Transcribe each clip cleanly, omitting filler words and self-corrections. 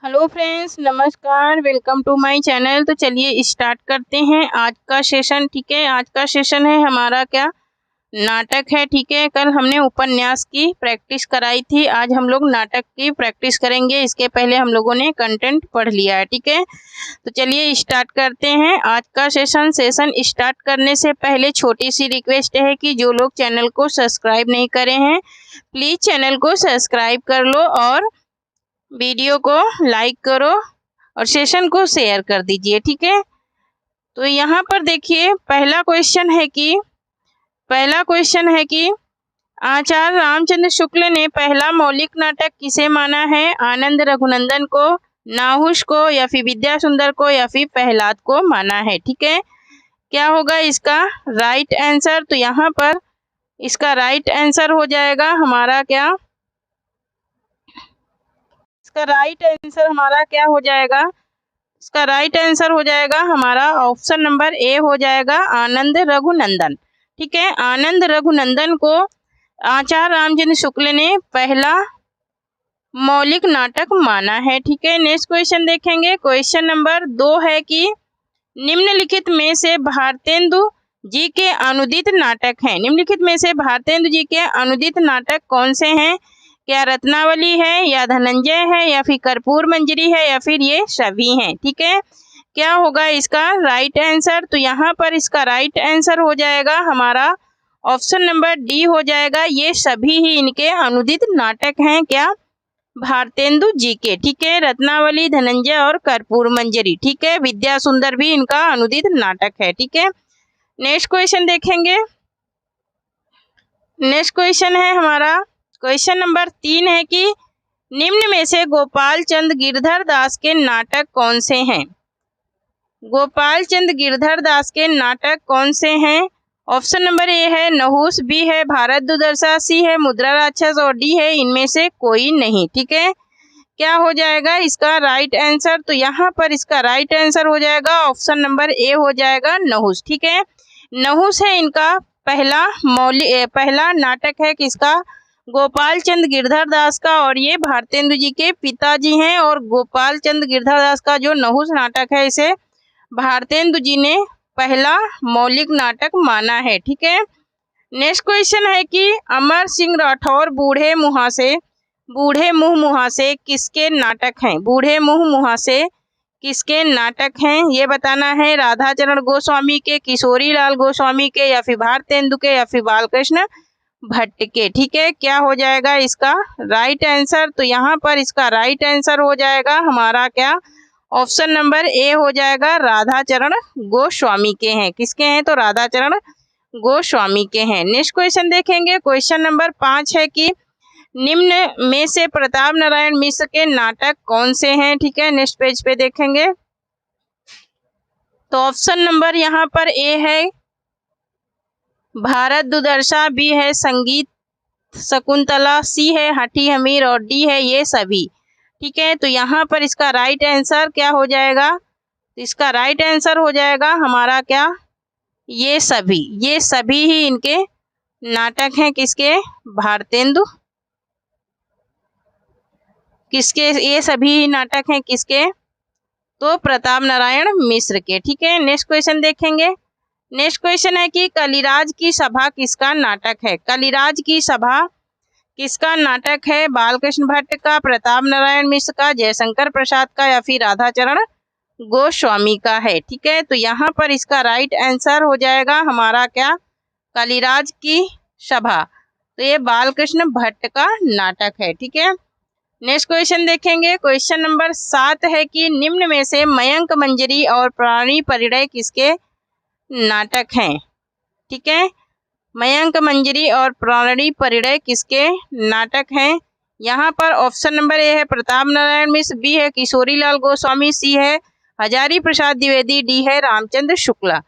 Hello friends, नमस्कार। Welcome to my channel. तो चलिए स्टार्ट करते हैं आज का सेशन। ठीक है, आज का सेशन है हमारा क्या नाटक है। ठीक है, कल हमने उपन्यास की प्रैक्टिस कराई थी, आज हम लोग नाटक की प्रैक्टिस करेंगे। इसके पहले हम लोगों ने कंटेंट पढ़ लिया है। ठीक है, तो चलिए स्टार्ट करते हैं आज का सेशन स्टार्ट करने से पहले छोटी सी रिक्वेस्ट है कि जो लोग चैनल को सब्सक्राइब नहीं करे हैं प्लीज़ चैनल को सब्सक्राइब कर लो और वीडियो को लाइक करो और सेशन को शेयर कर दीजिए। ठीक है, तो यहाँ पर देखिए पहला क्वेश्चन है कि आचार्य रामचंद्र शुक्ल ने पहला मौलिक नाटक किसे माना है? आनंद रघुनंदन को, नाहुस को, या फिर विद्यासुंदर को, या फिर प्रहलाद को माना है। ठीक है, क्या होगा इसका राइट आंसर? तो यहाँ पर इसका राइट आंसर हो जाएगा हमारा क्या, इसका राइट आंसर हमारा क्या हो जाएगा? इसका राइट आंसर हो जाएगा हमारा ऑप्शन नंबर ए हो जाएगा आनंद रघुनंदन। ठीक है, आनंद रघुनंदन को आचार्य रामचंद्र शुक्ल ने पहला मौलिक नाटक माना है। ठीक है, नेक्स्ट क्वेश्चन देखेंगे। क्वेश्चन नंबर 2 है कि निम्नलिखित में से भारतेंदु जी के अनुदित नाटक हैं। निम्नलिखित में से भारतेंदु जी के अनुदित नाटक कौन से हैं? क्या रत्नावली है, या धनंजय है, या फिर कर्पूर मंजरी है, या फिर ये सभी हैं? ठीक है, क्या होगा इसका राइट आंसर? तो यहाँ पर इसका राइट आंसर हो जाएगा हमारा ऑप्शन नंबर डी हो जाएगा, ये सभी ही इनके अनुदित नाटक हैं। क्या? भारतेंदु जी के। ठीक है, रत्नावली, धनंजय और कर्पूर मंजरी। ठीक है, विद्यासुंदर भी इनका अनुदित नाटक है। ठीक है, नेक्स्ट क्वेश्चन देखेंगे। नेक्स्ट क्वेश्चन है हमारा क्वेश्चन नंबर 3 है कि निम्न में से गोपाल चंद गिरधर दास के नाटक कौन से हैं? गोपाल चंद गिरधर दास के नाटक कौन से हैं? ऑप्शन नंबर ए है नहुस, बी है भारत दुर्दशा, सी है मुद्रा राक्षस और डी है इनमें से कोई नहीं। ठीक है, क्या हो जाएगा इसका राइट आंसर? तो यहाँ पर इसका राइट आंसर हो जाएगा ऑप्शन नंबर ए हो जाएगा नहुस। ठीक है, नहुस है इनका पहला नाटक है किसका? गोपाल चंद गिरधर दास का, और ये भारतेंदु जी के पिताजी हैं। और गोपाल चंद गिरधर दास का जो नहुस नाटक है इसे भारतेंदु जी ने पहला मौलिक नाटक माना है। ठीक है, नेक्स्ट क्वेश्चन है कि अमर सिंह राठौर बूढ़े मुँह मुहासे किसके नाटक हैं? बूढ़े मुँह मुहासे किसके नाटक हैं ये बताना है। राधाचरण गोस्वामी के, किशोरी लाल गोस्वामी के, या फिर भारतेंदु के, या फिर बालकृष्ण भट्ट के। ठीक है, क्या हो जाएगा इसका राइट आंसर? तो यहाँ पर इसका राइट आंसर हो जाएगा हमारा क्या, ऑप्शन नंबर ए हो जाएगा राधाचरण गोस्वामी के हैं। किसके हैं? तो राधाचरण गोस्वामी के हैं। नेक्स्ट क्वेश्चन देखेंगे। क्वेश्चन नंबर 5 है कि निम्न में से प्रताप नारायण मिश्र के नाटक कौन से हैं? ठीक है, नेक्स्ट पेज पे देखेंगे। तो ऑप्शन नंबर यहाँ पर ए है भारत दुर्दशा, बी है संगीत शकुंतला, सी है हठी हमीर और डी है ये सभी। ठीक है, तो यहाँ पर इसका राइट आंसर क्या हो जाएगा? तो इसका राइट आंसर हो जाएगा हमारा क्या, ये सभी ही इनके नाटक हैं। किसके? भारतेंदु किसके? ये सभी नाटक हैं किसके? तो प्रताप नारायण मिश्र के। ठीक है, नेक्स्ट क्वेश्चन देखेंगे। नेक्स्ट क्वेश्चन है कि कलिराज की सभा किसका नाटक है? कलिराज की सभा किसका नाटक है? बालकृष्ण भट्ट का, प्रताप नारायण मिश्र का, जयशंकर प्रसाद का, या फिर राधाचरण गोस्वामी का है? ठीक है, तो यहाँ पर इसका राइट आंसर हो जाएगा हमारा क्या, कलिराज की सभा। तो ये बालकृष्ण भट्ट का नाटक है। ठीक है, नेक्स्ट क्वेश्चन देखेंगे। क्वेश्चन नंबर 7 है कि निम्न में से मयंक मंजरी और प्राणी परिणय किसके नाटक हैं? ठीक है, मयंक मंजरी और प्राणी परिणय किसके नाटक हैं? यहाँ पर ऑप्शन नंबर ए है प्रताप नारायण मिश्र, बी है किशोरी लाल गोस्वामी, सी है हजारी प्रसाद द्विवेदी, डी है रामचंद्र शुक्ला।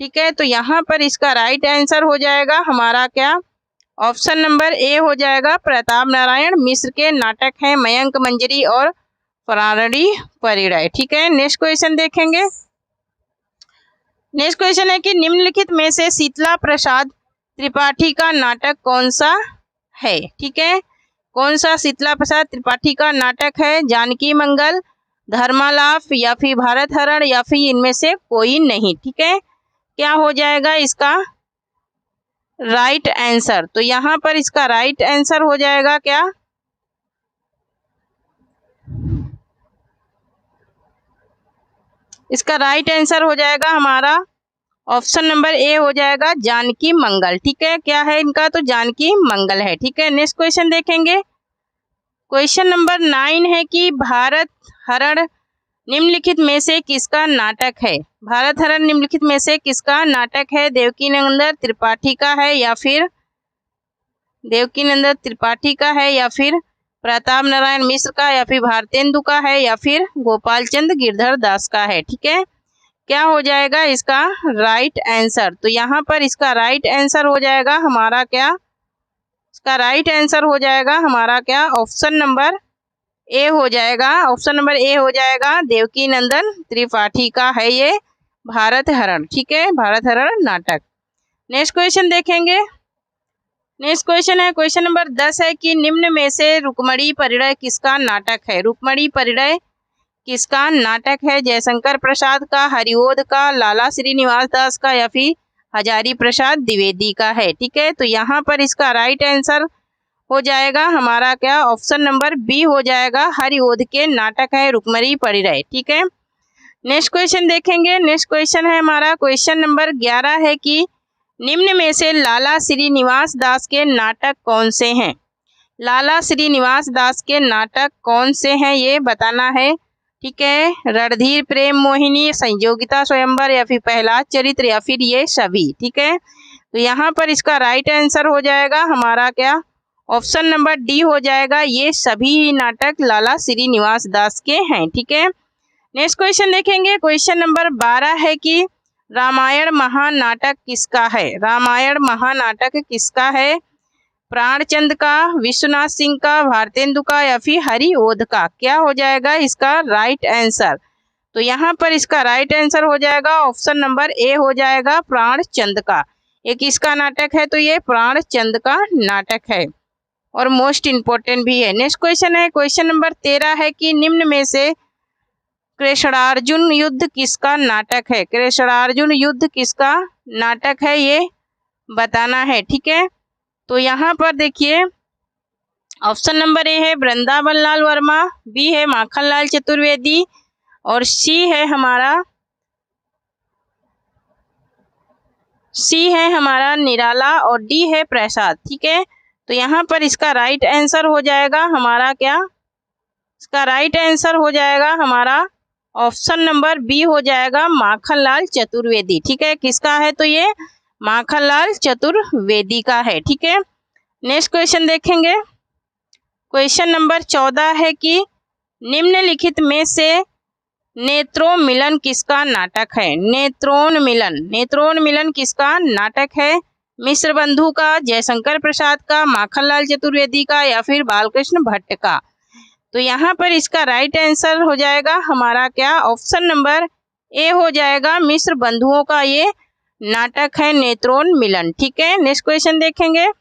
ठीक है, तो यहाँ पर इसका राइट आंसर हो जाएगा हमारा क्या, ऑप्शन नंबर ए हो जाएगा प्रताप नारायण मिश्र के नाटक हैं मयंक मंजरी और प्राणी परिणय। ठीक है, नेक्स्ट क्वेश्चन देखेंगे। नेक्स्ट क्वेश्चन है कि निम्नलिखित में से शीतला प्रसाद त्रिपाठी का नाटक कौन सा है? ठीक है, कौन सा शीतला प्रसाद त्रिपाठी का नाटक है? जानकी मंगल, धर्मालाप या फिर भारत हरण या फिर इनमें से कोई नहीं। ठीक है, क्या हो जाएगा इसका राइट आंसर? तो यहाँ पर इसका राइट आंसर हो जाएगा क्या? इसका राइट आंसर हो जाएगा हमारा ऑप्शन नंबर ए हो जाएगा जानकी मंगल। ठीक है, क्या है इनका? तो जानकी मंगल है। ठीक है, नेक्स्ट क्वेश्चन देखेंगे। क्वेश्चन नंबर 9 है कि भारत हरण निम्नलिखित में से किसका नाटक है? भारत हरण निम्नलिखित में से किसका नाटक है? देवकीनंदन त्रिपाठी का है या फिर देवकीनंदन त्रिपाठी का है या फिर प्रताप नारायण मिश्र का या फिर भारतेंदु का है या फिर गोपाल चंद गिरधर दास का है? ठीक है, क्या हो जाएगा इसका राइट आंसर? तो यहाँ पर इसका राइट आंसर हो जाएगा हमारा क्या? इसका राइट आंसर हो जाएगा हमारा क्या? ऑप्शन नंबर ए हो जाएगा। ऑप्शन नंबर ए हो जाएगा देवकीनंदन त्रिपाठी का है ये भारत हरण। ठीक है, भारत हरण नाटक। नेक्स्ट क्वेश्चन देखेंगे। नेक्स्ट क्वेश्चन है क्वेश्चन नंबर 10 है कि निम्न में से रुक्मणी परिणय किसका नाटक है? रुक्मणी परिणय किसका नाटक है? जयशंकर प्रसाद का, हरिओध का, लाला श्रीनिवास दास का या फिर हजारी प्रसाद द्विवेदी का है? ठीक है, तो यहाँ पर इसका राइट आंसर हो जाएगा हमारा क्या? ऑप्शन नंबर बी हो जाएगा, हरिओध के नाटक है रुक्मणी परिणय। ठीक है, नेक्स्ट क्वेश्चन देखेंगे। नेक्स्ट क्वेश्चन है हमारा क्वेश्चन नंबर 11 है कि निम्न में से लाला श्रीनिवास दास के नाटक कौन से हैं? लाला श्रीनिवास दास के नाटक कौन से हैं ये बताना है। ठीक है, रणधीर प्रेम मोहिनी, संयोगिता स्वयंवर या फिर प्रहलाद चरित्र या फिर ये सभी। ठीक है, तो यहाँ पर इसका राइट आंसर हो जाएगा हमारा क्या? ऑप्शन नंबर डी हो जाएगा, ये सभी ही नाटक लाला श्रीनिवास दास के हैं। ठीक है, नेक्स्ट क्वेश्चन देखेंगे। क्वेश्चन नंबर 12 है कि रामायण महानाटक किसका है? रामायण महानाटक किसका है? प्राणचंद का, विश्वनाथ सिंह का, भारतेंदु का या फिर हरिओध का? क्या हो जाएगा इसका राइट आंसर? तो यहाँ पर इसका राइट आंसर हो जाएगा ऑप्शन नंबर ए हो जाएगा प्राणचंद का। ये किसका नाटक है? तो ये प्राणचंद का नाटक है और मोस्ट इम्पोर्टेंट भी है। नेक्स्ट क्वेश्चन है क्वेश्चन नंबर 13 है कि निम्न में से कृष्णार्जुन युद्ध किसका नाटक है? कृष्णार्जुन युद्ध किसका नाटक है ये बताना है। ठीक है, तो यहाँ पर देखिए ऑप्शन नंबर ए है वृंदावन लाल वर्मा, बी है माखनलाल चतुर्वेदी और सी है हमारा निराला और डी है प्रसाद। ठीक है, तो यहाँ पर इसका राइट आंसर हो जाएगा हमारा क्या? इसका राइट आंसर हो जाएगा हमारा ऑप्शन नंबर बी हो जाएगा माखनलाल चतुर्वेदी। ठीक है, किसका है? तो ये माखनलाल चतुर्वेदी का है। ठीक है, नेक्स्ट क्वेश्चन देखेंगे। क्वेश्चन नंबर 14 है कि निम्नलिखित में से नेत्रोन्मिलन किसका नाटक है? नेत्रोन्मिलन किसका नाटक है? मिश्र बंधु का, जयशंकर प्रसाद का, माखनलाल चतुर्वेदी का या फिर बालकृष्ण भट्ट का? तो यहाँ पर इसका राइट आंसर हो जाएगा हमारा क्या? ऑप्शन नंबर ए हो जाएगा मिश्र बंधुओं का ये नाटक है नेत्रोन्मिलन। ठीक है, नेक्स्ट क्वेश्चन देखेंगे।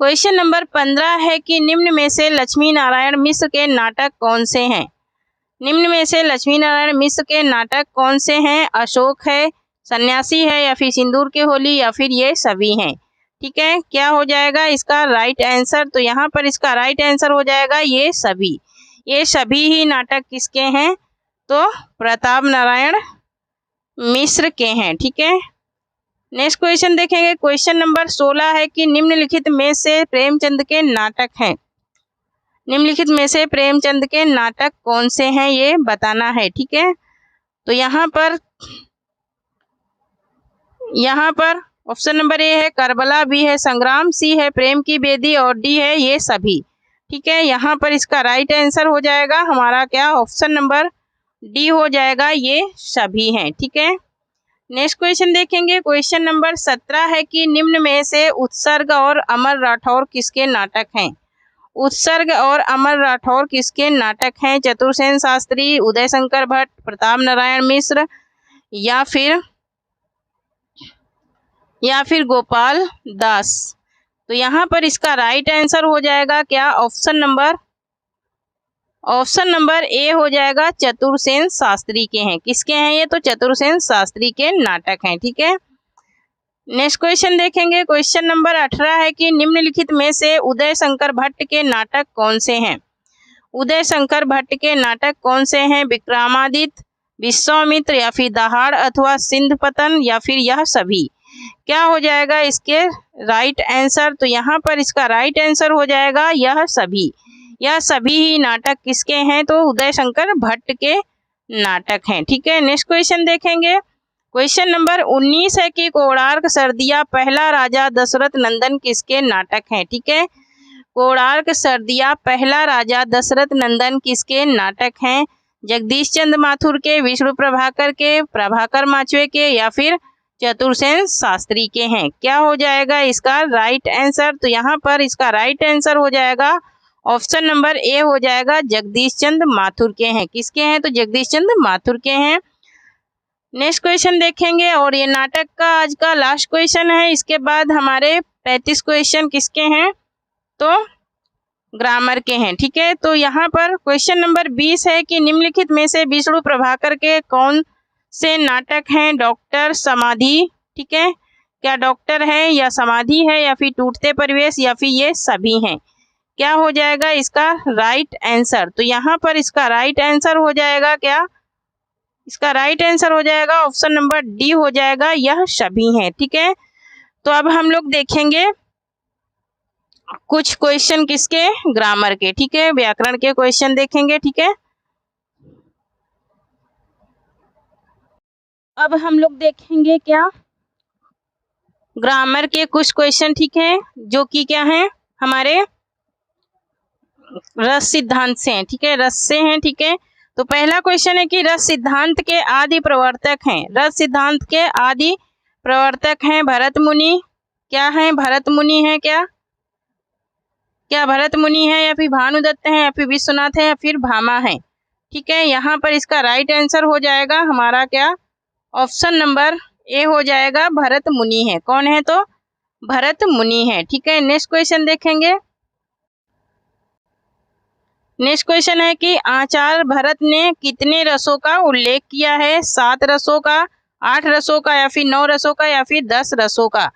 क्वेश्चन नंबर 15 है कि निम्न में से लक्ष्मी नारायण मिश्र के नाटक कौन से हैं? निम्न में से लक्ष्मी नारायण मिश्र के नाटक कौन से हैं? अशोक है, सन्यासी है या फिर सिंदूर के होली या फिर ये सभी हैं? ठीक है, क्या हो जाएगा इसका राइट आंसर? तो यहाँ पर इसका राइट आंसर हो जाएगा ये सभी। ये सभी ही नाटक किसके हैं? तो प्रताप नारायण मिश्र के हैं। ठीक है, नेक्स्ट क्वेश्चन देखेंगे। क्वेश्चन नंबर 16 है कि निम्नलिखित में से प्रेमचंद के नाटक हैं। निम्नलिखित में से प्रेमचंद के नाटक कौन से हैं ये बताना है। ठीक है, तो यहाँ पर ऑप्शन नंबर ए है करबला, बी है संग्राम, सी है प्रेम की बेदी और डी है ये सभी। ठीक है, यहाँ पर इसका राइट आंसर हो जाएगा हमारा क्या? ऑप्शन नंबर डी हो जाएगा ये सभी हैं। ठीक है, नेक्स्ट क्वेश्चन देखेंगे। क्वेश्चन नंबर 17 है कि निम्न में से उत्सर्ग और अमर राठौर किसके नाटक हैं? उत्सर्ग और अमर राठौर किसके नाटक हैं? चतुर्सेन शास्त्री, उदय शंकर भट्ट, प्रताप नारायण मिश्र या फिर गोपाल दास? तो यहाँ पर इसका राइट आंसर हो जाएगा क्या? Option number option number A हो जाएगा चतुरसेन शास्त्री के हैं। किसके हैं ये? तो चतुरसेन शास्त्री के नाटक हैं। ठीक है, नेक्स्ट क्वेश्चन देखेंगे। क्वेश्चन नंबर 18 है कि निम्नलिखित में से उदय शंकर भट्ट के नाटक कौन से हैं? उदय शंकर भट्ट के नाटक कौन से हैं? विक्रमादित्य, विश्वामित्र, या फिर दहाड़ अथवा सिंध पतन, या फिर यह सभी। क्या हो जाएगा इसके राइट आंसर? तो यहाँ पर इसका राइट आंसर हो जाएगा यह सभी। यह सभी ही नाटक किसके हैं? तो उदय शंकर भट्ट के नाटक हैं। ठीक है, नेक्स्ट क्वेश्चन देखेंगे। क्वेश्चन नंबर 19 है कि कोणार्क सर्दिया पहला राजा दशरथ नंदन किसके नाटक हैं? ठीक है, कोणार्क सर्दिया पहला राजा दशरथ नंदन किसके नाटक हैं? जगदीश चंद्र माथुर के, विष्णु प्रभाकर के, प्रभाकर माचवे के, या फिर चतुरसेन शास्त्री के हैं। क्या हो जाएगा इसका राइट आंसर? तो यहाँ पर इसका राइट आंसर हो जाएगा ऑप्शन नंबर ए हो जाएगा जगदीश चंद्र माथुर के हैं। किसके हैं? तो जगदीश चंद्र माथुर के हैं। नेक्स्ट क्वेश्चन देखेंगे और ये नाटक का आज का लास्ट क्वेश्चन है। इसके बाद हमारे 35 क्वेश्चन किसके हैं? तो ग्रामर के हैं। ठीक है, तो यहाँ पर क्वेश्चन नंबर 20 है कि निम्नलिखित में से विष्णु प्रभाकर के कौन से नाटक हैं? डॉक्टर, समाधि। ठीक है, क्या डॉक्टर है या समाधि है या फिर टूटते परिवेश या फिर ये सभी हैं? क्या हो जाएगा इसका राइट आंसर? तो यहाँ पर इसका राइट आंसर हो जाएगा क्या? इसका राइट आंसर हो जाएगा ऑप्शन नंबर डी हो जाएगा यह सभी हैं। ठीक है, तो अब हम लोग देखेंगे कुछ क्वेश्चन किसके? ग्रामर के। ठीक है, व्याकरण के क्वेश्चन देखेंगे। ठीक है, अब हम लोग देखेंगे क्या ग्रामर के कुछ क्वेश्चन। ठीक है, जो कि क्या है हमारे रस सिद्धांत से हैं। ठीक है, रस से हैं। ठीक है, तो पहला क्वेश्चन है कि रस सिद्धांत के आदि प्रवर्तक हैं। रस सिद्धांत के आदि प्रवर्तक हैं भरत मुनि। क्या है? भरत मुनि है। क्या भरत मुनि है या फिर भानुदत्त है या फिर विश्वनाथ है या फिर भामा है? ठीक है, यहाँ पर इसका राइट आंसर हो जाएगा हमारा क्या? ऑप्शन नंबर ए हो जाएगा भरत मुनि है। कौन है? तो भरत मुनि है। ठीक है, नेक्स्ट क्वेश्चन देखेंगे। नेक्स्ट क्वेश्चन है कि आचार्य भरत ने कितने रसों का उल्लेख किया है? 7 रसों का, 8 रसों का, या फिर 9 रसों का, या फिर 10 रसों का?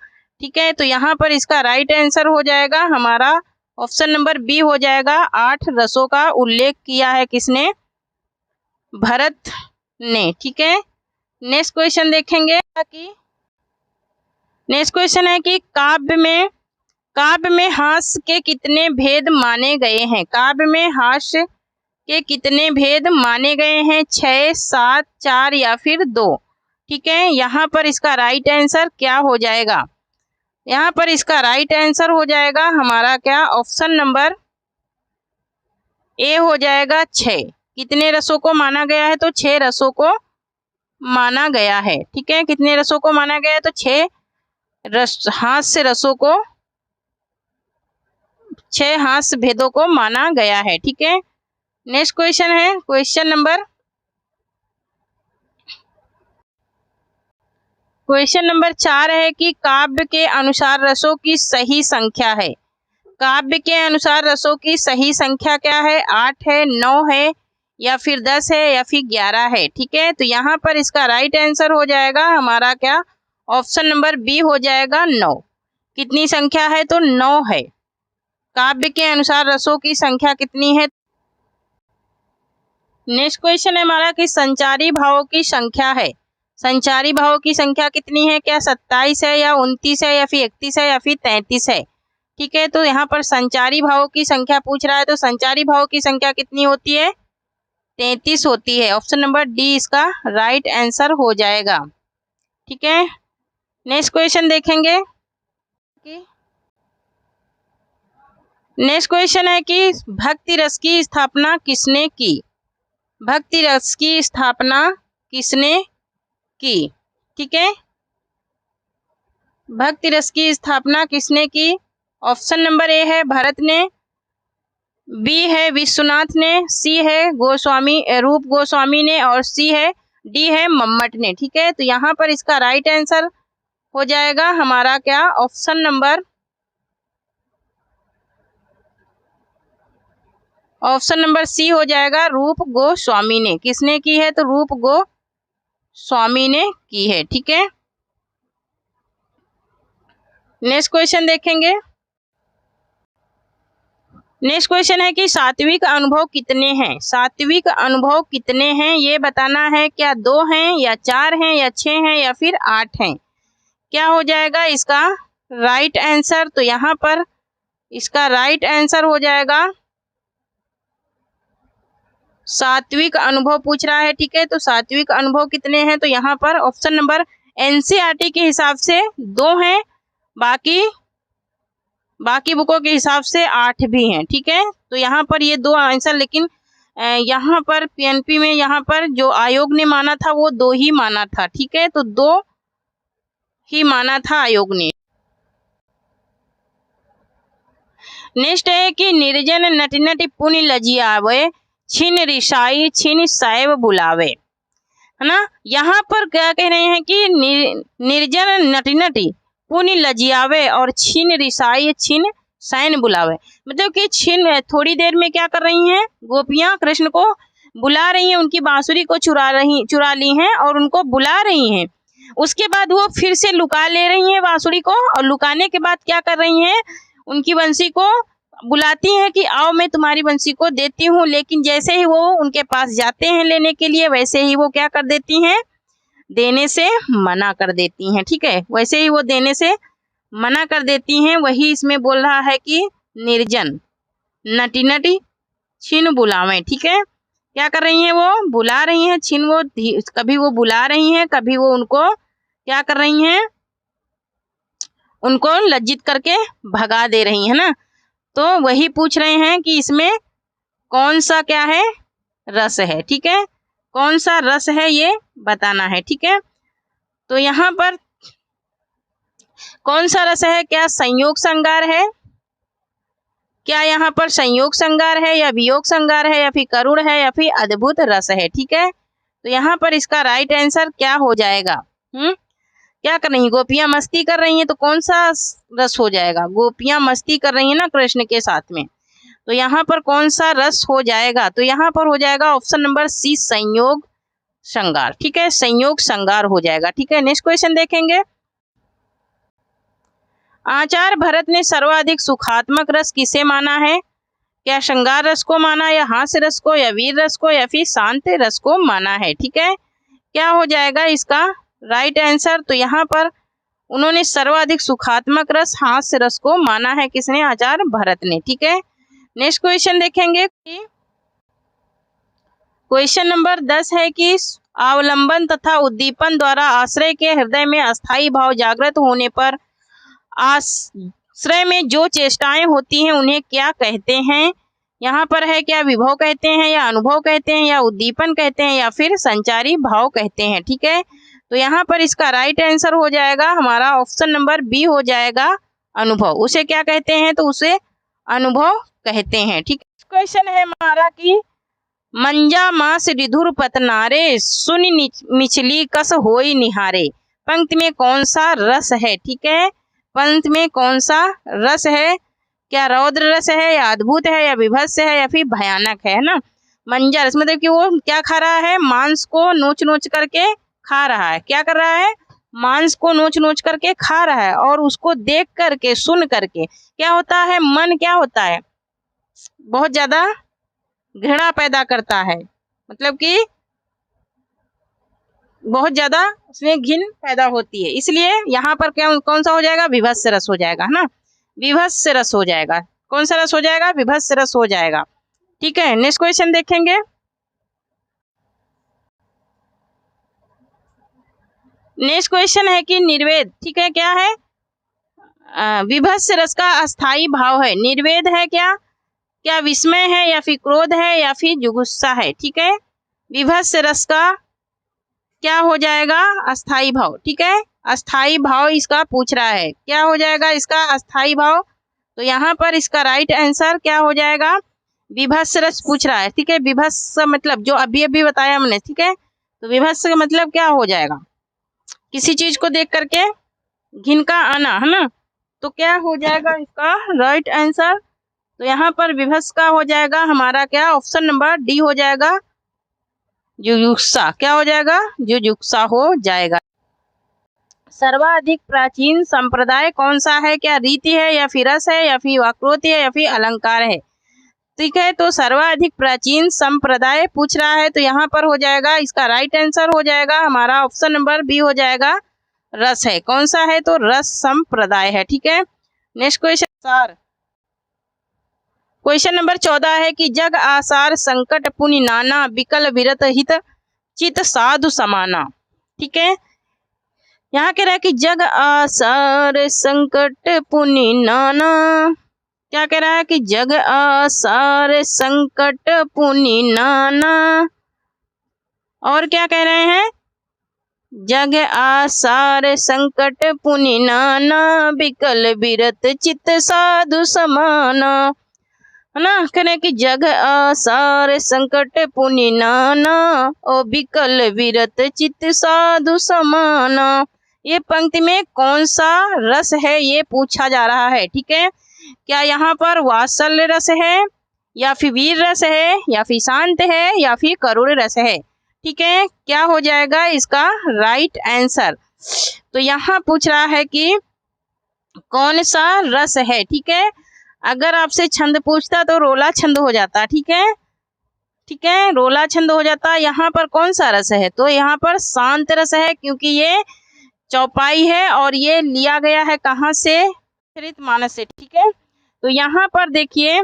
ठीक है, तो यहाँ पर इसका राइट आंसर हो जाएगा हमारा ऑप्शन नंबर बी हो जाएगा 8 रसों का उल्लेख किया है। किसने? भरत ने। ठीक है, नेक्स्ट क्वेश्चन देखेंगे कि नेक्स्ट क्वेश्चन है कि काव्य में हास्य के कितने भेद माने गए हैं? काव्य में हास्य के कितने भेद माने गए हैं? 6, 7, 4 या फिर 2? ठीक है, यहाँ पर इसका राइट आंसर क्या हो जाएगा? यहाँ पर इसका राइट आंसर हो जाएगा हमारा क्या? ऑप्शन नंबर ए हो जाएगा 6। कितने रसों को माना गया है? तो 6 रसों को माना गया है। ठीक है, कितने रसों को माना गया है? तो 6 हास्य रसों को, 6 हास्य भेदों को माना गया है। ठीक है, नेक्स्ट क्वेश्चन है क्वेश्चन नंबर 4 है कि काव्य के अनुसार रसों की सही संख्या है। काव्य के अनुसार रसों की सही संख्या क्या है? 8 है, 9 है, या फिर 10 है, या फिर 11 है? ठीक है, तो यहाँ पर इसका राइट आंसर हो जाएगा हमारा क्या? ऑप्शन नंबर बी हो जाएगा 9। कितनी संख्या है? तो 9 है। काव्य के अनुसार रसों की संख्या कितनी है? नेक्स्ट क्वेश्चन है हमारा कि संचारी भावों की संख्या है। संचारी भावों की संख्या कितनी है? क्या 27 है, या 29 है, या फिर 31 है, या फिर 33 है? ठीक है, तो यहाँ पर संचारी भावों की संख्या पूछ रहा है, तो संचारी भावों की संख्या कितनी होती है? 33 होती है। ऑप्शन नंबर डी इसका राइट आंसर हो जाएगा। ठीक है, नेक्स्ट क्वेश्चन देखेंगे। नेक्स्ट क्वेश्चन है कि भक्ति रस की स्थापना किसने की? भक्ति रस की स्थापना किसने की? ठीक है, भक्ति रस की स्थापना किसने की? ऑप्शन नंबर ए है भरत ने, बी है विश्वनाथ ने, सी है रूप गोस्वामी ने, और सी है डी है मम्मट ने। ठीक है, तो यहाँ पर इसका राइट आंसर हो जाएगा हमारा क्या? Option number option number C हो जाएगा, रूप गोस्वामी ने। किसने की है? तो रूप गोस्वामी ने की है। ठीक है, नेक्स्ट क्वेश्चन देखेंगे। नेक्स्ट क्वेश्चन है कि सात्विक अनुभव कितने हैं? सात्विक अनुभव कितने हैं ये बताना है। क्या 2 हैं या 4 हैं या 6 हैं या फिर 8 हैं? क्या हो जाएगा इसका राइट आंसर? तो यहाँ पर इसका राइट आंसर हो जाएगा सात्विक अनुभव पूछ रहा है। ठीक है, तो सात्विक अनुभव कितने हैं? तो यहाँ पर ऑप्शन नंबर एनसीईआरटी के हिसाब से 2 हैं, बाकी बुकों के हिसाब से 8 भी हैं। ठीक है, तो यहाँ पर ये 2 आंसर, लेकिन यहाँ पर पीएनपी में यहाँ पर जो आयोग ने माना था वो 2 ही माना था। ठीक है, तो 2 ही माना था आयोग ने। नेक्स्ट है कि निर्जन नटि नटि पुनि लजियावे, छिन रिसाई छिन साहेब बुलावे, है ना। यहाँ पर क्या कह रहे हैं कि निर्जन नटि नटि पुनि लजियावे और छिन रिसाई छिन सैन बुलावे, मतलब कि छिन थोड़ी देर में क्या कर रही हैं, गोपियां कृष्ण को बुला रही हैं, उनकी बांसुरी को चुरा ली हैं और उनको बुला रही हैं। उसके बाद वो फिर से लुका ले रही हैं बांसुरी को, और लुकाने के बाद क्या कर रही हैं, उनकी बंसी को बुलाती हैं कि आओ मैं तुम्हारी बंसी को देती हूँ। लेकिन जैसे ही वो उनके पास जाते हैं लेने के लिए, वैसे ही वो क्या कर देती हैं, देने से मना कर देती हैं। ठीक है, वैसे ही वो देने से मना कर देती हैं। वही इसमें बोल रहा है कि निर्जन नटि नटि छिन बुलावें। ठीक है, क्या कर रही हैं, वो बुला रही हैं, छिन वो कभी वो बुला रही हैं, कभी वो उनको क्या कर रही हैं, उनको लज्जित करके भगा दे रही है ना। तो वही पूछ रहे हैं कि इसमें कौन सा क्या है, रस है। ठीक है, कौन सा रस है ये बताना है। ठीक है, तो यहाँ पर कौन सा रस है? क्या संयोग श्रृंगार है? क्या यहाँ पर संयोग श्रृंगार है या वियोग श्रृंगार है या फिर करुण है या फिर अद्भुत रस है? ठीक है, तो यहाँ पर इसका राइट आंसर क्या हो जाएगा? क्या कर रही है, गोपियां मस्ती कर रही हैं, तो कौन सा रस हो जाएगा? गोपियां मस्ती कर रही हैं ना कृष्ण के साथ में, तो यहाँ पर कौन सा रस हो जाएगा? तो यहाँ पर हो जाएगा ऑप्शन नंबर सी, संयोग श्रृंगार। ठीक है, संयोग श्रृंगार हो जाएगा। ठीक है, नेक्स्ट क्वेश्चन देखेंगे। आचार्य भरत ने सर्वाधिक सुखात्मक रस किसे माना है? क्या श्रृंगार रस को माना, या हास्य रस को, या वीर रस को, या फिर शांत रस को माना है? ठीक है, क्या हो जाएगा इसका राइट आंसर? तो यहाँ पर उन्होंने सर्वाधिक सुखात्मक रस हास्य रस को माना है। किसने? आचार्य भरत ने। ठीक है, नेक्स्ट क्वेश्चन देखेंगे। क्वेश्चन नंबर 10 है कि अवलंबन तथा उद्दीपन द्वारा आश्रय के हृदय में अस्थायी भाव जागृत होने पर आश्रय में जो चेष्टाएं होती हैं उन्हें क्या कहते हैं? यहाँ पर है क्या विभव कहते हैं, या अनुभव कहते हैं, या उद्दीपन कहते हैं, या फिर संचारी भाव कहते हैं? ठीक है, तो यहाँ पर इसका राइट आंसर हो जाएगा हमारा ऑप्शन नंबर बी हो जाएगा, अनुभव। उसे क्या कहते हैं? तो उसे अनुभव कहते हैं। ठीक है, क्वेश्चन है हमारा कि मंजा मास रिधुर पतनारे सुनि निचली कस होई निहारे, पंक्ति में कौन सा रस है? ठीक है, पंक्ति में कौन सा रस है? क्या रौद्र रस है, या अद्भुत है, या विभत्स है, या फिर भयानक है ना। मंजा रस मतलब कि वो क्या खा रहा है, मांस को नोच नोच करके खा रहा है। क्या कर रहा है, मांस को नोच नोच करके खा रहा है, और उसको देख करके सुन करके क्या होता है, मन क्या होता है, बहुत ज्यादा घृणा पैदा करता है, मतलब कि बहुत ज्यादा उसमें घिन पैदा होती है। इसलिए यहाँ पर क्या कौन सा हो जाएगा, विभत्स रस हो जाएगा, है ना, विभत्स रस हो जाएगा। कौन सा रस हो जाएगा, विभत्स रस हो जाएगा। ठीक है, नेक्स्ट क्वेश्चन देखेंगे। नेक्स्ट क्वेश्चन है कि निर्वेद, ठीक है, क्या है, विभत्स रस का अस्थाई भाव है। निर्वेद है क्या विस्मय है, या फिर क्रोध है, या फिर जुगुस्सा है? ठीक है, विभत्स रस का क्या हो जाएगा, अस्थाई भाव। ठीक है, अस्थाई भाव इसका पूछ रहा है, क्या हो जाएगा इसका अस्थाई भाव? तो यहाँ पर इसका राइट आंसर क्या हो जाएगा, विभत्स रस पूछ रहा है। ठीक है, विभत्स मतलब जो अभी बताया हमने। ठीक है, तो विभत्स का मतलब क्या हो जाएगा, किसी चीज को देख करके घिन का आना, है ना। तो क्या हो जाएगा इसका राइट आंसर? तो यहाँ पर विभत्स का हो जाएगा हमारा क्या, ऑप्शन नंबर डी हो जाएगा, जुजुत्सा। क्या हो जाएगा, जुजुत्सा हो जाएगा। सर्वाधिक प्राचीन संप्रदाय कौन सा है, क्या रीति है या फिर रस है या फिर वक्रोक्ति है या फिर अलंकार है। ठीक है, तो सर्वाधिक प्राचीन संप्रदाय पूछ रहा है, तो यहाँ पर हो जाएगा इसका राइट आंसर हो जाएगा हमारा ऑप्शन नंबर बी हो जाएगा, रस है। कौन सा है, तो रस संप्रदाय है। ठीक है, नेक्स्ट क्वेश्चन, क्वेश्चन नंबर 14 है कि जग आसार संकट पुनि नाना विकल विरत हित चित साधु समाना। ठीक है, यहाँ कह रहा है कि जग आसार संकट पुनि नाना, क्या कह रहा है कि जग आसार संकट पुनि नाना, और क्या कह रहे हैं, जग आसार संकट पुनि नाना विकल विरत चित साधु समाना, है ना। कह रहे हैं कि जग आसार संकट पुनि नाना और विकल विरत चित साधु समाना। ये पंक्ति में कौन सा रस है ये पूछा जा रहा है। ठीक है, क्या यहाँ पर वात्सल्य रस है या फिर वीर रस है या फिर शांत है या फिर करुण रस है। ठीक है, क्या हो जाएगा इसका राइट आंसर। तो यहाँ पूछ रहा है कि कौन सा रस है। ठीक है, अगर आपसे छंद पूछता तो रोला छंद हो जाता। ठीक है, ठीक है, रोला छंद हो जाता। यहाँ पर कौन सा रस है, तो यहाँ पर शांत रस है, क्योंकि ये चौपाई है और ये लिया गया है कहाँ से, रामचरितमानस से। ठीक है, तो यहाँ पर देखिए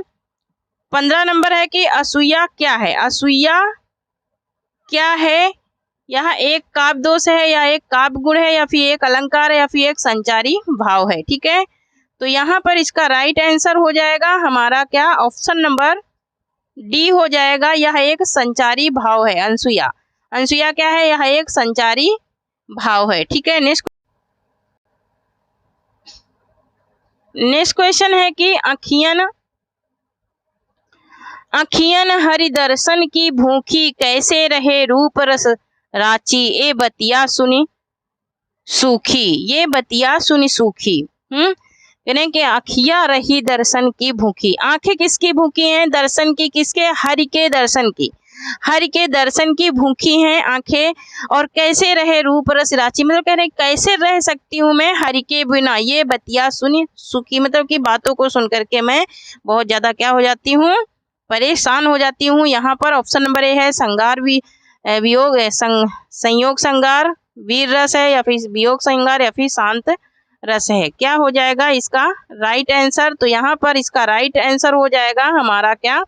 15 नंबर है कि असूया क्या है। असूया क्या है, यहाँ एक काव्य दोष है या एक काव्य गुण है या फिर एक अलंकार है या फिर एक संचारी भाव है। ठीक है, तो यहाँ पर इसका राइट आंसर हो जाएगा हमारा क्या, ऑप्शन नंबर डी हो जाएगा। यह एक संचारी भाव है। अनसुया, अनसुया क्या है, यह एक संचारी भाव है। ठीक है, नेक्स्ट क्वेश्चन है कि अखियन हरि दर्शन की भूखी कैसे रहे रूप रस राची ए बतिया सुनी सूखी, ये बतिया सुनी सूखी। यानी कि अखिया रही दर्शन की भूखी। आंखें किसकी भूखी हैं, दर्शन की, किसके, हरि के दर्शन की, हरि के दर्शन की भूखी हैं आंखें। और कैसे रहे रूप रस राची, मतलब कह रहे कैसे रह सकती हूँ मैं हरि के बिना, ये बतिया सुनी सुखी, मतलब कि बातों को सुन करके मैं बहुत ज्यादा क्या हो जाती हूँ, परेशान हो जाती हूँ। यहाँ पर ऑप्शन नंबर ए है, संगार वियोग संयोग संगार वीर रस है या फिर वियोग संगार या फिर शांत रस है। क्या हो जाएगा इसका राइट आंसर, तो यहाँ पर इसका राइट आंसर हो जाएगा हमारा क्या,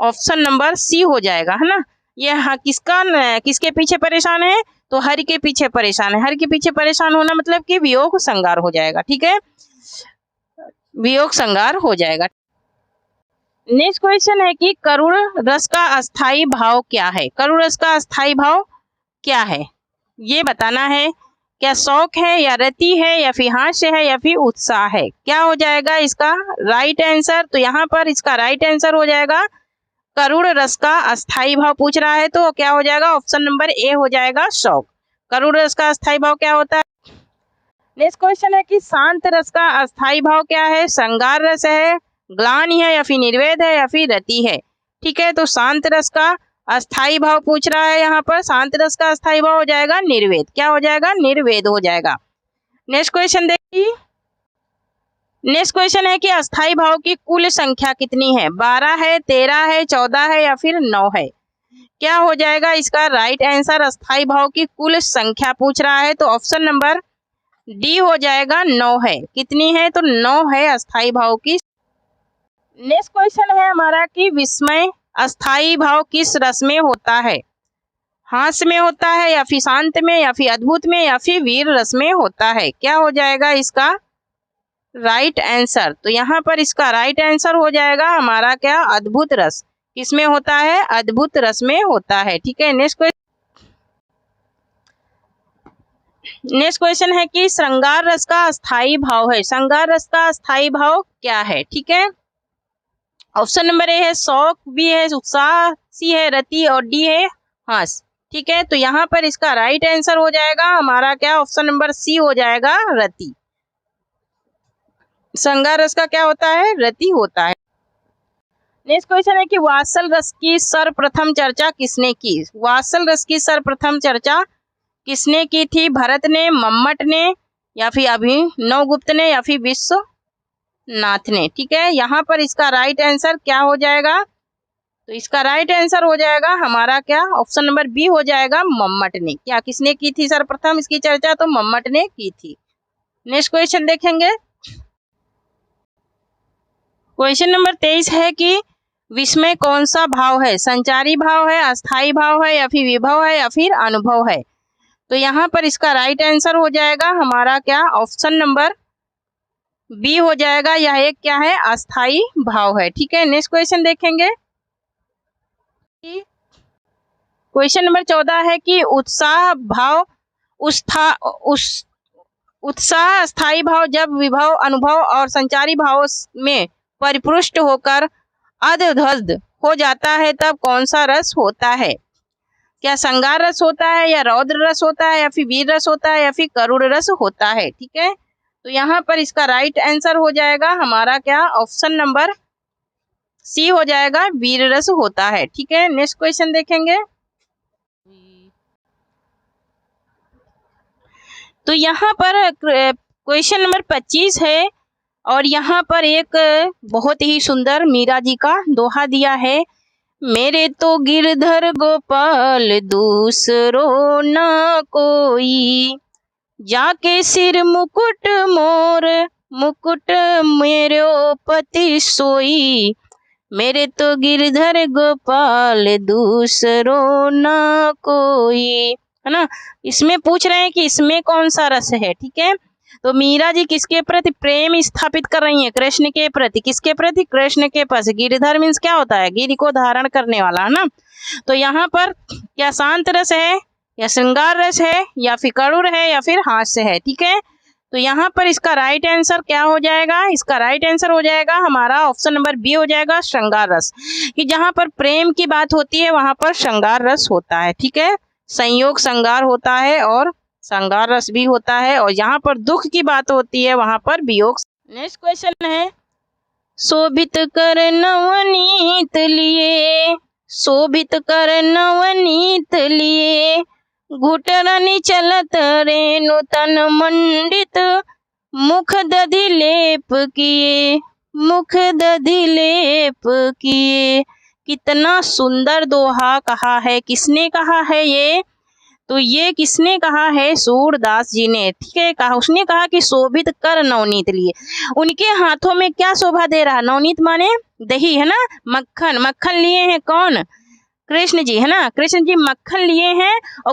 ऑप्शन नंबर सी हो जाएगा, है ना। ये किसके पीछे परेशान है, तो हरि के पीछे परेशान है। हरि के पीछे परेशान होना मतलब कि वियोग संगार हो जाएगा। ठीक है, वियोग संगार हो जाएगा। नेक्स्ट क्वेश्चन है कि करुण रस का अस्थाई भाव क्या है। करुण रस का अस्थाई भाव क्या है ये बताना है। क्या शौक है या रति है या फिर हास्य है या फिर उत्साह है। क्या हो जाएगा इसका राइट आंसर, तो यहाँ पर इसका राइट आंसर हो जाएगा करुण रस का अस्थाई भाव पूछ रहा है, तो क्या हो जाएगा ऑप्शन नंबर ए हो जाएगा, शौक। करुण रस का अस्थाई भाव क्या होता है। नेक्स्ट क्वेश्चन है कि शांत रस का अस्थाई भाव क्या है। श्रृंगार रस है, ग्लानि है या फिर निर्वेद है या फिर रति है। ठीक है, तो शांत रस का अस्थाई भाव पूछ रहा है। यहाँ पर शांत रस का अस्थाई भाव हो जाएगा निर्वेद। क्या हो जाएगा, निर्वेद हो जाएगा। नेक्स्ट क्वेश्चन देखिए, नेक्स्ट क्वेश्चन है कि अस्थाई भाव की कुल संख्या कितनी है। 12 है, 13 है, 14 है या फिर 9 है। क्या हो जाएगा इसका राइट आंसर, अस्थाई भाव की कुल संख्या पूछ रहा है, तो ऑप्शन नंबर डी हो जाएगा, 9 है। कितनी है, तो 9 है अस्थाई भाव की। नेक्स्ट क्वेश्चन है हमारा कि विस्मय अस्थाई भाव किस रस में होता है। हास्य में होता है या फिर शांत में या फिर अद्भुत में या फिर वीर रस में होता है। क्या हो जाएगा इसका राइट आंसर, तो यहाँ पर इसका राइट आंसर हो जाएगा हमारा क्या, अद्भुत रस। किसमें होता है, अद्भुत रस में होता है। ठीक है, नेक्स्ट क्वेश्चन है कि श्रृंगार रस का अस्थाई भाव है। श्रृंगार रस का अस्थाई भाव क्या है। ठीक है, ऑप्शन नंबर ए है शौक, बी है उत्साह, सी है रति और डी है हास। ठीक है, तो यहाँ पर इसका राइट आंसर हो जाएगा हमारा क्या, ऑप्शन नंबर सी हो जाएगा, रति। श्रृंगार रस का क्या होता है, रति होता है। नेक्स्ट क्वेश्चन है कि वात्सल रस की सर्वप्रथम चर्चा किसने की? वात्सल रस की सर्वप्रथम चर्चा किसने की थी? भरत ने, मम्मट ने, या फिर अभिनवगुप्त ने, या फिर विश्वनाथ ने। ठीक है, यहाँ पर इसका राइट आंसर क्या हो जाएगा? तो इसका राइट आंसर हो जाएगा हमारा क्या, ऑप्शन नंबर बी हो जाएगा, मम्मट ने। क्या किसने की थी सर्वप्रथम इसकी चर्चा? तो मम्मट ने की थी। नेक्स्ट क्वेश्चन देखेंगे। क्वेश्चन नंबर 23 है कि विश्व में कौन सा भाव है? संचारी भाव है, अस्थाई भाव है, या फिर विभव है, या फिर अनुभव है? तो यहाँ पर इसका राइट आंसर हो जाएगा हमारा क्या, ऑप्शन नंबर बी हो जाएगा। यह एक क्या है, अस्थाई भाव है। ठीक है, नेक्स्ट क्वेश्चन देखेंगे। क्वेश्चन नंबर 14 है कि उत्साह भाव उत्साह अस्थाई भाव जब विभव, अनुभव और संचारी भाव में परिपुष्ट होकर अधध्वस्त हो जाता है तब कौन सा रस होता है? क्या श्रृंगार रस होता है, या रौद्र रस होता है, या फिर वीर रस होता है, या फिर करुण रस होता है? ठीक है, तो यहाँ पर इसका राइट आंसर हो जाएगा हमारा क्या, ऑप्शन नंबर सी हो जाएगा, वीर रस होता है। ठीक है, नेक्स्ट क्वेश्चन देखेंगे। तो यहाँ पर क्वेश्चन नंबर 25 है और यहाँ पर एक बहुत ही सुंदर मीरा जी का दोहा दिया है। मेरे तो गिरधर गोपाल दूसरो न कोई, जाके सिर मुकुट मोर मुकुट मेरो पति सोई। मेरे तो गिरधर गोपाल दूसरो न कोई, है ना। इसमें पूछ रहे हैं कि इसमें कौन सा रस है। ठीक है, तो मीरा जी किसके प्रति प्रेम स्थापित कर रही हैं? कृष्ण के प्रति। किसके प्रति? कृष्ण के पास। गिरिधर मीन्स क्या होता है? गिरि को धारण करने वाला, है ना। तो यहाँ पर क्या शांत रस है, या श्रृंगार रस है, या फिर करुण है, या फिर हास्य है? ठीक है, तो यहाँ पर इसका राइट आंसर क्या हो जाएगा? इसका राइट आंसर हो जाएगा हमारा ऑप्शन नंबर बी हो जाएगा, श्रृंगार रस। कि जहाँ पर प्रेम की बात होती है वहां पर श्रृंगार रस होता है। ठीक है, संयोग श्रृंगार होता है और श्रृंगार रस भी होता है, और यहाँ पर दुख की बात होती है वहां पर वियोग। नेक्स्ट क्वेश्चन है, शोभित कर नवनीत लिए, शोभित कर नवनीत लिए, घुटरनि चलत रेणु तन मंडित, मुख दधि लेप किए, मुख दधि लेप किए। कितना सुंदर दोहा कहा है, किसने कहा है ये? तो ये किसने कहा है? सूरदास जी ने। ठीक है, कहा, उसने कहा कि शोभित कर नवनीत लिए। उनके हाथों में क्या शोभा दे रहा? नवनीत माने दही, है ना, मक्खन। मक्खन लिए हैं कौन? कृष्ण जी, है ना। कृष्ण जी मक्खन लिए हैं और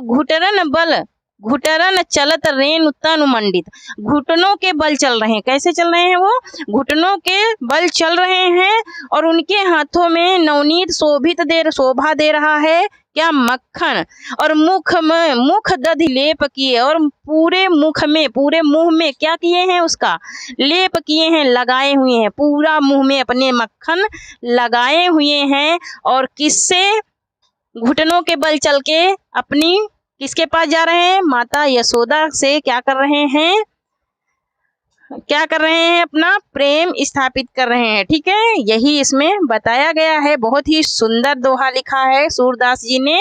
घुटरन चलत रेणु तनु मंडित, घुटनों के बल चल रहे हैं। कैसे चल रहे हैं वो? घुटनों के बल चल रहे हैं, और उनके हाथों में नवनीत शोभा दे रहा है क्या? मक्खन। और मुख दधि लेप किए, और पूरे मुख में, पूरे मुंह में क्या किए हैं? उसका लेप किए हैं, लगाए हुए हैं। पूरा मुंह में अपने मक्खन लगाए हुए हैं, और किससे? घुटनों के बल चल के अपनी किसके पास जा रहे हैं? माता यशोदा से क्या कर रहे हैं? क्या कर रहे हैं? अपना प्रेम स्थापित कर रहे हैं। ठीक है, यही इसमें बताया गया है। बहुत ही सुंदर दोहा लिखा है सूरदास जी ने।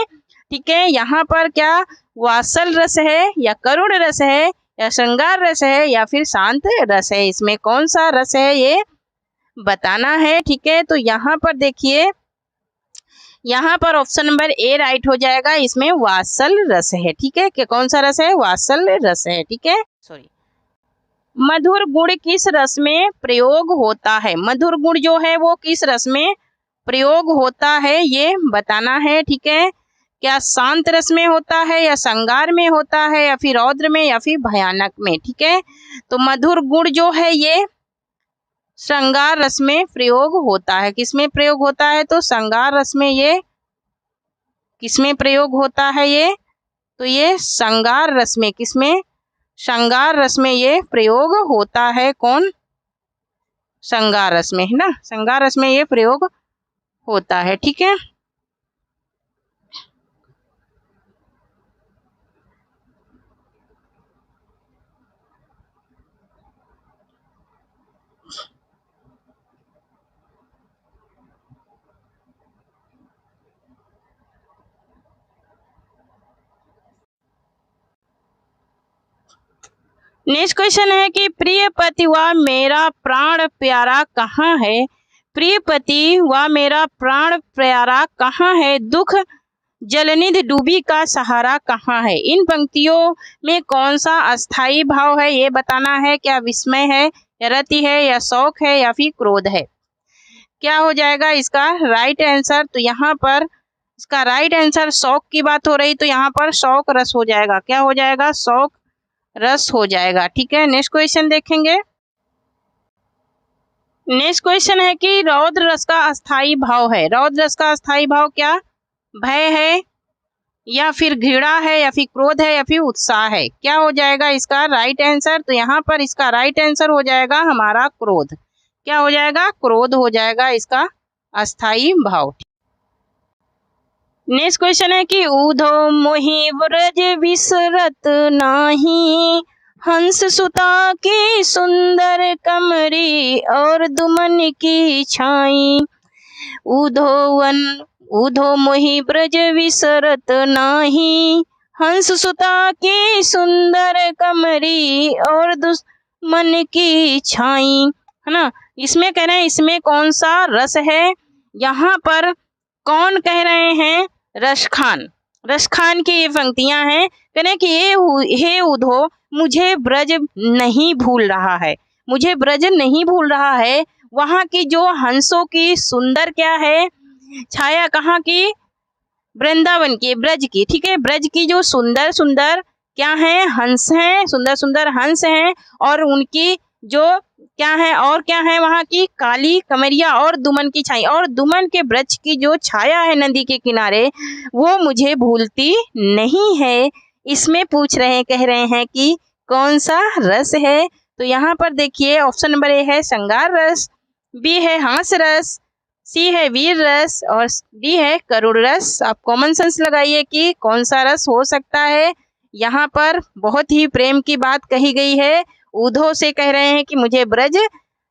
ठीक है, यहाँ पर क्या वात्सल रस है, या करुण रस है, या श्रृंगार रस है, या फिर शांत रस है? इसमें कौन सा रस है ये बताना है। ठीक है, तो यहाँ पर देखिए, यहाँ पर ऑप्शन नंबर ए राइट हो जाएगा। इसमें वात्सल रस है। ठीक है, कि कौन सा रस है? वात्सल रस है। ठीक है, सॉरी। मधुर गुण किस रस में प्रयोग होता है? मधुर गुण जो है वो किस रस में प्रयोग होता है ये बताना है। ठीक है, क्या शांत रस में होता है, या श्रृंगार में होता है, या फिर रौद्र में, या फिर भयानक में? ठीक है, तो मधुर गुण जो है ये श्रृंगार रस में प्रयोग होता है। किसमें प्रयोग होता है? तो श्रृंगार रस में। ये किसमें प्रयोग होता है ये? तो ये श्रृंगार रस में। किसमें? श्रृंगार रस में ये प्रयोग होता है। कौन? श्रृंगार रस में, है ना। श्रृंगार रस में ये प्रयोग होता है। ठीक है, नेक्स्ट क्वेश्चन है कि प्रिय पति व मेरा प्राण प्यारा कहाँ है। प्रिय पति व मेरा प्राण प्यारा कहाँ है, दुख जलनिधि डूबी का सहारा कहाँ है। इन पंक्तियों में कौन सा अस्थाई भाव है ये बताना है। क्या विस्मय है, या रति है, या शौक है, या फिर क्रोध है। क्या हो जाएगा इसका राइट आंसर। तो यहाँ पर इसका राइट आंसर शौक की बात हो रही, तो यहाँ पर शौक रस हो जाएगा। क्या हो जाएगा, शौक रस हो जाएगा। ठीक है, नेक्स्ट क्वेश्चन देखेंगे। नेक्स्ट क्वेश्चन है कि रौद्र रस का अस्थाई भाव है। रौद्र रस का अस्थाई भाव क्या, भय है, या फिर घृणा है, या फिर क्रोध है, या फिर उत्साह है। क्या हो जाएगा इसका राइट आंसर। तो यहाँ पर इसका राइट आंसर हो जाएगा हमारा क्रोध। क्या हो जाएगा, क्रोध हो जाएगा इसका अस्थाई भाव। नेक्स्ट क्वेश्चन है कि ऊधो मोहि व्रज विसरत नाही, हंस सुता की सुंदर कमरी और दुमन की छाई। ऊधो मोहि ब्रज विसरत नाही, हंस सुता की सुंदर कमरी और दुमन की छाई, है ना। इसमें कह रहे हैं इसमें कौन सा रस है। यहाँ पर कौन कह रहे हैं, रसखान। रसखान की ये पंक्तियां हैं। कह रहे हैं कि हे ऊधो मुझे ब्रज नहीं भूल रहा है, मुझे ब्रज नहीं भूल रहा है। वहाँ की जो हंसों की सुंदर क्या है छाया, कहाँ की, वृंदावन की, ब्रज की। ठीक है, ब्रज की जो सुंदर सुंदर क्या है, हंस हैं, सुंदर सुंदर हंस हैं, और उनकी जो क्या है, और क्या है वहाँ की काली कमरिया और दुमन की छाई। और दुमन के ब्रज की जो छाया है नदी के किनारे, वो मुझे भूलती नहीं है। इसमें पूछ रहे हैं, कह रहे हैं कि कौन सा रस है। तो यहाँ पर देखिए ऑप्शन नंबर ए है श्रृंगार रस, बी है हास रस, सी है वीर रस, और डी है करुण रस। आप कॉमन सेंस लगाइए कि कौन सा रस हो सकता है। यहाँ पर बहुत ही प्रेम की बात कही गई है। ऊधो से कह रहे हैं कि मुझे ब्रज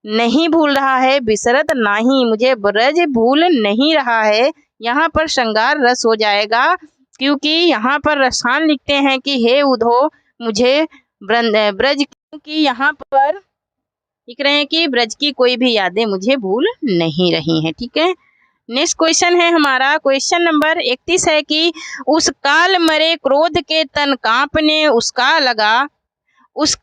नहीं भूल रहा है, बिसरत नहीं, मुझे ब्रज भूल नहीं रहा है। यहाँ पर श्रृंगार रस हो जाएगा, क्योंकि यहाँ पर रसायन लिखते हैं कि हे ऊधो मुझे ब्रज, क्योंकि यहाँ पर लिख रहे हैं कि ब्रज की कोई भी यादें मुझे भूल नहीं रही हैं। ठीक है, नेक्स्ट क्वेश्चन है हमारा क्वेश्चन नंबर 31 है कि उस काल मरे क्रोध के तन कांपने उसका लगा, उस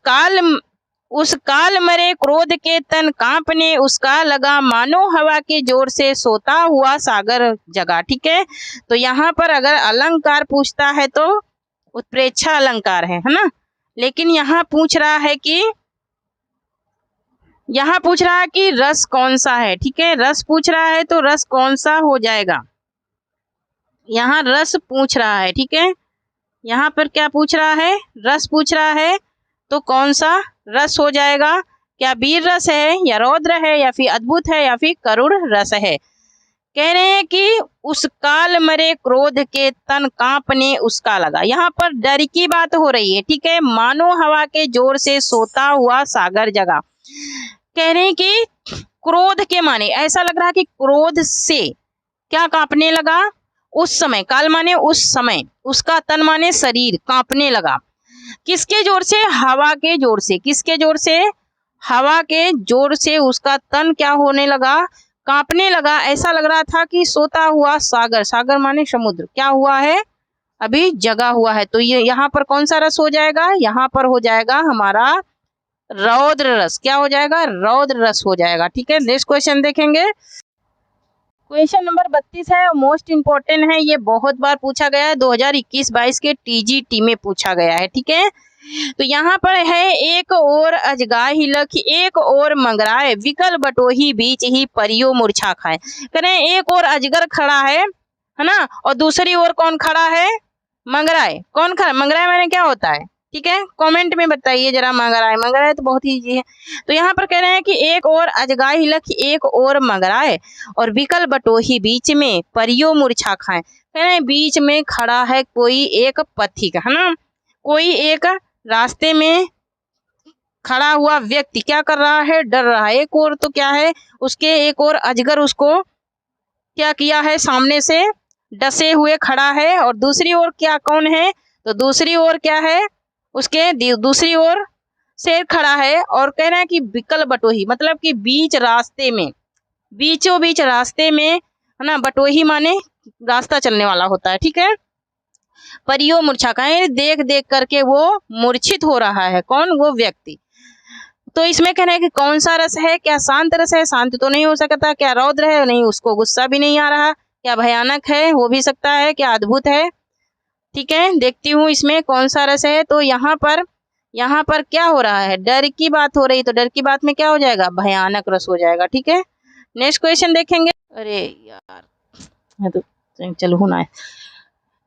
काल मरे क्रोध के तन कांपने उसका लगा, मानो हवा के जोर से सोता हुआ सागर जगा। ठीक है, तो यहाँ पर अगर अलंकार पूछता है तो उत्प्रेक्षा अलंकार है ना। लेकिन यहाँ पूछ रहा है कि रस कौन सा है। ठीक है, रस पूछ रहा है तो रस कौन सा हो जाएगा। यहाँ रस पूछ रहा है। ठीक है, यहाँ पर क्या पूछ रहा है, रस पूछ रहा है, तो कौन सा रस हो जाएगा। क्या वीर रस है, या रौद्र है, या फिर अद्भुत है, या फिर करुण रस है। कह रहे हैं कि उस काल मरे क्रोध के तन कांपने उसका लगा। यहाँ पर डर की बात हो रही है। ठीक है, मानो हवा के जोर से सोता हुआ सागर जगा। कह रहे हैं कि क्रोध के माने ऐसा लग रहा है कि क्रोध से क्या कांपने लगा, उस समय, काल माने उस समय, उसका तन माने शरीर, कांपने लगा। किसके जोर से, हवा के जोर से। किसके जोर से, हवा के जोर से उसका तन क्या होने लगा, कांपने लगा। ऐसा लग रहा था कि सोता हुआ सागर, सागर माने समुद्र, क्या हुआ है, अभी जगा हुआ है। तो ये यहाँ पर कौन सा रस हो जाएगा, यहाँ पर हो जाएगा हमारा रौद्र रस। क्या हो जाएगा, रौद्र रस हो जाएगा। ठीक है, नेक्स्ट क्वेश्चन देखेंगे। क्वेश्चन नंबर 32 है, मोस्ट इंपोर्टेंट है, ये बहुत बार पूछा गया है, 2021-22 के टीजीटी में पूछा गया है। ठीक है, तो यहाँ पर है, एक और अजगाही लख एक और मंगराए, विकल बटोही बीच ही परियो मूर्छा खाए। करें एक और अजगर खड़ा है ना, और दूसरी ओर कौन खड़ा है, मंगराए। कौन खड़ा, मंगराए मैंने क्या होता है, ठीक है, कमेंट में बताइए जरा। मंगराए, मंगराए तो बहुत ईजी है। तो यहाँ पर कह रहे हैं कि एक और अजगाही लख एक और मंगराए, और विकल बटोही बीच में परियो मूर्छा खाए। कह रहे हैं बीच में खड़ा है कोई एक पथिक, है ना, कोई एक रास्ते में खड़ा हुआ व्यक्ति क्या कर रहा है, डर रहा है। एक और तो क्या है, उसके एक और अजगर उसको क्या किया है, सामने से डसे हुए खड़ा है। और दूसरी ओर क्या, कौन है, तो दूसरी ओर क्या है, उसके दूसरी ओर से खड़ा है और कह रहे हैं कि विकल बटोही, मतलब कि बीच रास्ते में, बीचों बीच रास्ते में, है ना। बटोही माने रास्ता चलने वाला होता है, ठीक है। परियो मूर्छा का, देख देख करके वो मूर्छित हो रहा है। कौन? वो व्यक्ति। तो इसमें कहना है कि कौन सा रस है? क्या शांत रस है? शांत तो नहीं हो सकता। क्या रौद्र है? नहीं, उसको गुस्सा भी नहीं आ रहा। क्या भयानक है? हो भी सकता है। क्या अद्भुत है? ठीक है, देखती हूँ इसमें कौन सा रस है। तो यहाँ पर क्या हो रहा है? डर की बात हो रही, तो डर की बात में क्या हो जाएगा? भयानक रस हो जाएगा, ठीक है। नेक्स्ट क्वेश्चन देखेंगे। अरे यार, मैं तो चलो ना,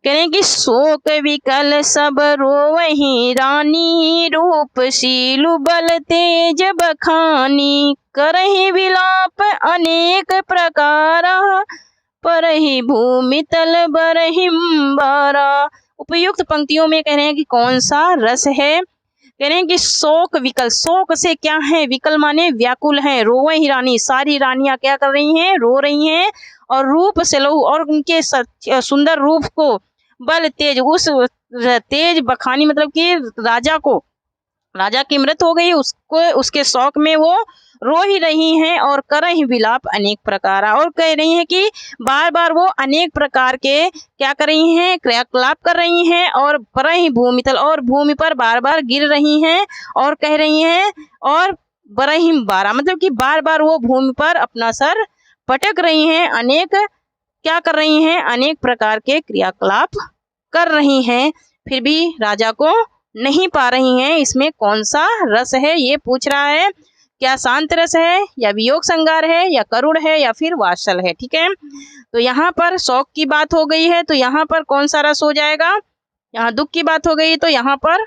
कह रहे कि शोक विकल सब रोवहि रानी, रूप शीलु बल तेज बखानी, करहि विलाप अनेक प्रकारा, परहि भूमि तल बरहिम्बारा। उपयुक्त पंक्तियों में कह रहे हैं कि कौन सा रस है? कह रहे हैं कि शोक विकल, शोक से क्या है? विकल माने व्याकुल है। रोवहि रानी, सारी रानियां क्या कर रही हैं? रो रही हैं। और रूप से लहू, और उनके सुंदर रूप को, बल तेज, उस तेज बखानी, मतलब कि राजा की मृत्यु हो गई, उसको उसके शौक में वो रो ही रही हैं। और करहि विलाप अनेक प्रकार, और कह रही हैं कि बार बार वो अनेक प्रकार के क्या कर रही हैं? क्रियाकलाप कर रही हैं। और परहि भूमितल, और भूमि पर बार बार गिर रही हैं। और कह रही हैं, और बरहिम बारा, मतलब कि बार बार वो भूमि पर अपना सर पटक रही हैं। अनेक क्या कर रही हैं? अनेक प्रकार के क्रियाकलाप कर रही हैं, फिर भी राजा को नहीं पा रही हैं। इसमें कौन सा रस है? ये पूछ रहा है। क्या शांत रस है, या वियोग संगार है, या करुण है, या फिर वात्सल है, ठीक है। तो यहाँ पर शौक की बात हो गई है, तो यहाँ पर कौन सा रस हो जाएगा? यहाँ दुख की बात हो गई, तो यहाँ पर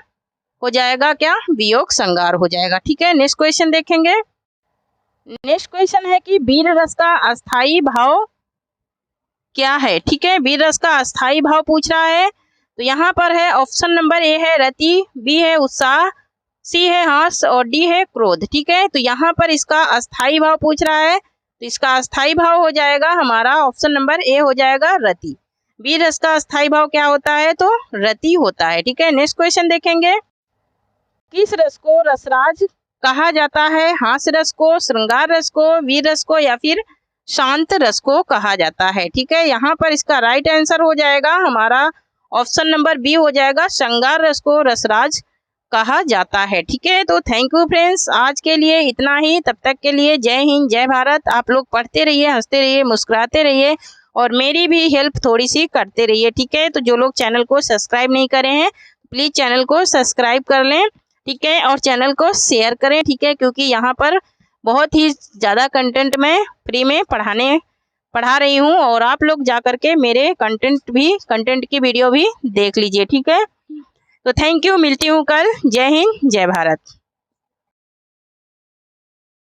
हो जाएगा क्या? वियोग संगार हो जाएगा, ठीक है। नेक्स्ट क्वेश्चन देखेंगे। नेक्स्ट क्वेश्चन है कि वीर रस का अस्थाई भाव क्या है, ठीक है। वीर रस का अस्थाई भाव पूछ रहा है। तो यहाँ पर है ऑप्शन नंबर ए है रति, बी है उत्साह, सी है हर्ष, और डी है क्रोध, ठीक है। तो यहाँ पर इसका अस्थाई भाव पूछ रहा है, तो इसका अस्थाई भाव हो जाएगा हमारा ऑप्शन नंबर ए हो जाएगा रति। वीर रस का अस्थाई भाव क्या होता है? तो रति होता है, ठीक है। नेक्स्ट क्वेश्चन देखेंगे। किस रस को रसराज कहा जाता है? हास्य रस को, श्रृंगार रस को, वीर रस को, या फिर शांत रस को कहा जाता है, ठीक है। यहाँ पर इसका राइट आंसर हो जाएगा हमारा ऑप्शन नंबर बी हो जाएगा, श्रृंगार रस को रसराज कहा जाता है, ठीक है। तो थैंक यू फ्रेंड्स, आज के लिए इतना ही। तब तक के लिए जय हिंद, जय भारत। आप लोग पढ़ते रहिए, हंसते रहिए, मुस्कुराते रहिए, और मेरी भी हेल्प थोड़ी सी करते रहिए, ठीक है। तो जो लोग चैनल को सब्सक्राइब नहीं करे हैं, प्लीज़ चैनल को सब्सक्राइब कर लें, ठीक है। और चैनल को शेयर करें, ठीक है, क्योंकि यहाँ पर बहुत ही ज़्यादा कंटेंट मैं फ्री में पढ़ा रही हूँ, और आप लोग जा कर के मेरे कंटेंट की वीडियो भी देख लीजिए, ठीक है। तो थैंक यू, मिलती हूँ कल। जय हिंद, जय भारत।